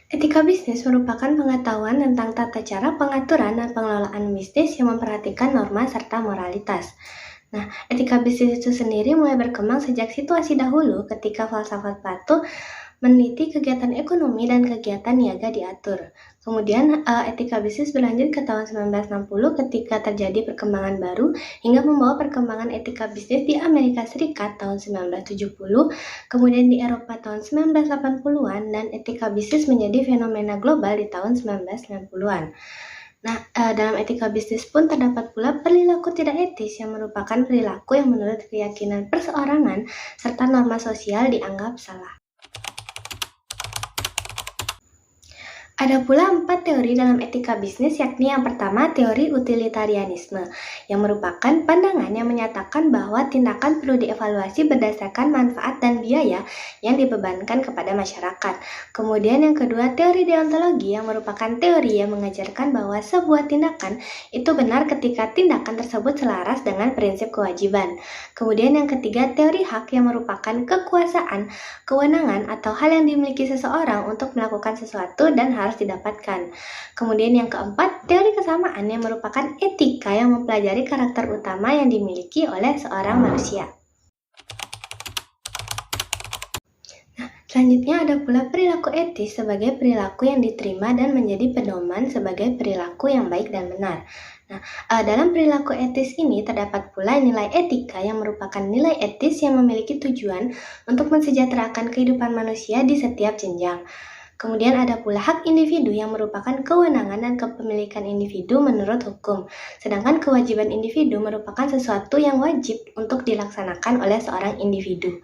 Etika bisnis merupakan pengetahuan tentang tata cara pengaturan dan pengelolaan bisnis yang memperhatikan norma serta moralitas. Nah, etika bisnis itu sendiri mulai berkembang sejak situasi dahulu ketika falsafat Plato meneliti kegiatan ekonomi dan kegiatan niaga diatur. Kemudian etika bisnis berlanjut ke tahun 1960 ketika terjadi perkembangan baru hingga membawa perkembangan etika bisnis di Amerika Serikat tahun 1970, kemudian di Eropa tahun 1980-an, dan etika bisnis menjadi fenomena global di tahun 1990-an. Nah, dalam etika bisnis pun terdapat pula perilaku tidak etis yang merupakan perilaku yang menurut keyakinan perseorangan serta norma sosial dianggap salah. Ada pula 4 teori dalam etika bisnis, yakni yang pertama teori utilitarianisme, yang merupakan pandangan yang menyatakan bahwa tindakan perlu dievaluasi berdasarkan manfaat dan biaya yang dibebankan kepada masyarakat. Kemudian yang kedua teori deontologi, yang merupakan teori yang mengajarkan bahwa sebuah tindakan itu benar ketika tindakan tersebut selaras dengan prinsip kewajiban. Kemudian yang ketiga teori hak, yang merupakan kekuasaan, kewenangan, atau hal yang dimiliki seseorang untuk melakukan sesuatu dan harus didapatkan. Kemudian yang keempat, teori kesamaan, yang merupakan etika yang mempelajari karakter utama yang dimiliki oleh seorang manusia. Selanjutnya ada pula perilaku etis sebagai perilaku yang diterima dan menjadi pedoman sebagai perilaku yang baik dan benar. Nah, dalam perilaku etis ini terdapat pula nilai etika yang merupakan nilai etis yang memiliki tujuan untuk mensejahterakan kehidupan manusia di setiap jenjang. Kemudian ada pula hak individu, yang merupakan kewenangan dan kepemilikan individu menurut hukum. Sedangkan kewajiban individu merupakan sesuatu yang wajib untuk dilaksanakan oleh seorang individu.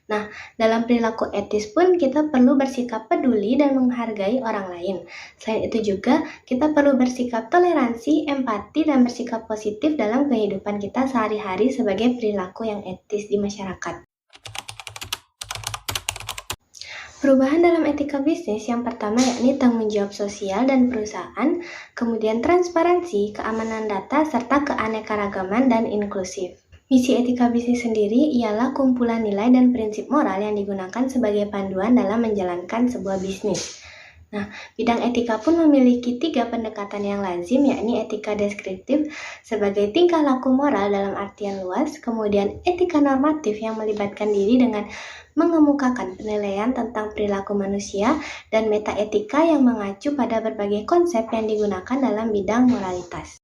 Nah, dalam perilaku etis pun kita perlu bersikap peduli dan menghargai orang lain. Selain itu juga, kita perlu bersikap toleransi, empati, dan bersikap positif dalam kehidupan kita sehari-hari sebagai perilaku yang etis di masyarakat. Perubahan dalam etika bisnis yang pertama yakni tanggung jawab sosial dan perusahaan, kemudian transparansi, keamanan data, serta keanekaragaman dan inklusif. Misi etika bisnis sendiri ialah kumpulan nilai dan prinsip moral yang digunakan sebagai panduan dalam menjalankan sebuah bisnis. Nah, bidang etika pun memiliki 3 pendekatan yang lazim, yakni etika deskriptif sebagai tingkah laku moral dalam artian luas, kemudian etika normatif yang melibatkan diri dengan mengemukakan penilaian tentang perilaku manusia, dan metaetika yang mengacu pada berbagai konsep yang digunakan dalam bidang moralitas.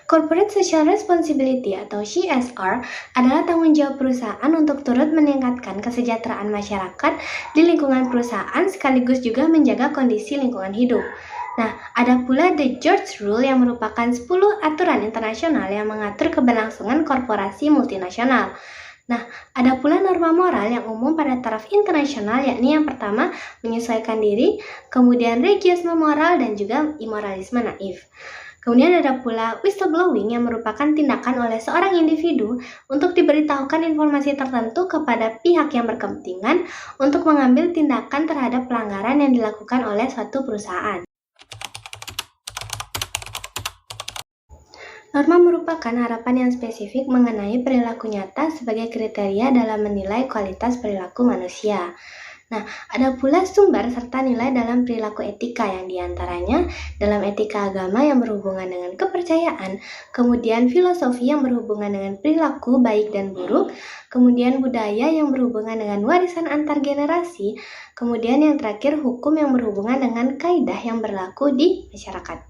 Corporate Social Responsibility atau CSR adalah tanggung jawab perusahaan untuk turut meningkatkan kesejahteraan masyarakat di lingkungan perusahaan sekaligus juga menjaga kondisi lingkungan hidup. Nah, ada pula The George Rule yang merupakan 10 aturan internasional yang mengatur keberlangsungan korporasi multinasional. Nah, ada pula norma moral yang umum pada taraf internasional, yakni yang pertama menyesuaikan diri, kemudian regiasme moral, dan juga imoralisme naif. Kemudian ada pula whistleblowing yang merupakan tindakan oleh seorang individu untuk diberitahukan informasi tertentu kepada pihak yang berkepentingan untuk mengambil tindakan terhadap pelanggaran yang dilakukan oleh suatu perusahaan. Norma merupakan harapan yang spesifik mengenai perilaku nyata sebagai kriteria dalam menilai kualitas perilaku manusia. Nah, ada pula sumber serta nilai dalam perilaku etika yang diantaranya dalam etika agama yang berhubungan dengan kepercayaan, kemudian filosofi yang berhubungan dengan perilaku baik dan buruk, kemudian budaya yang berhubungan dengan warisan antar generasi, kemudian yang terakhir hukum yang berhubungan dengan kaidah yang berlaku di masyarakat.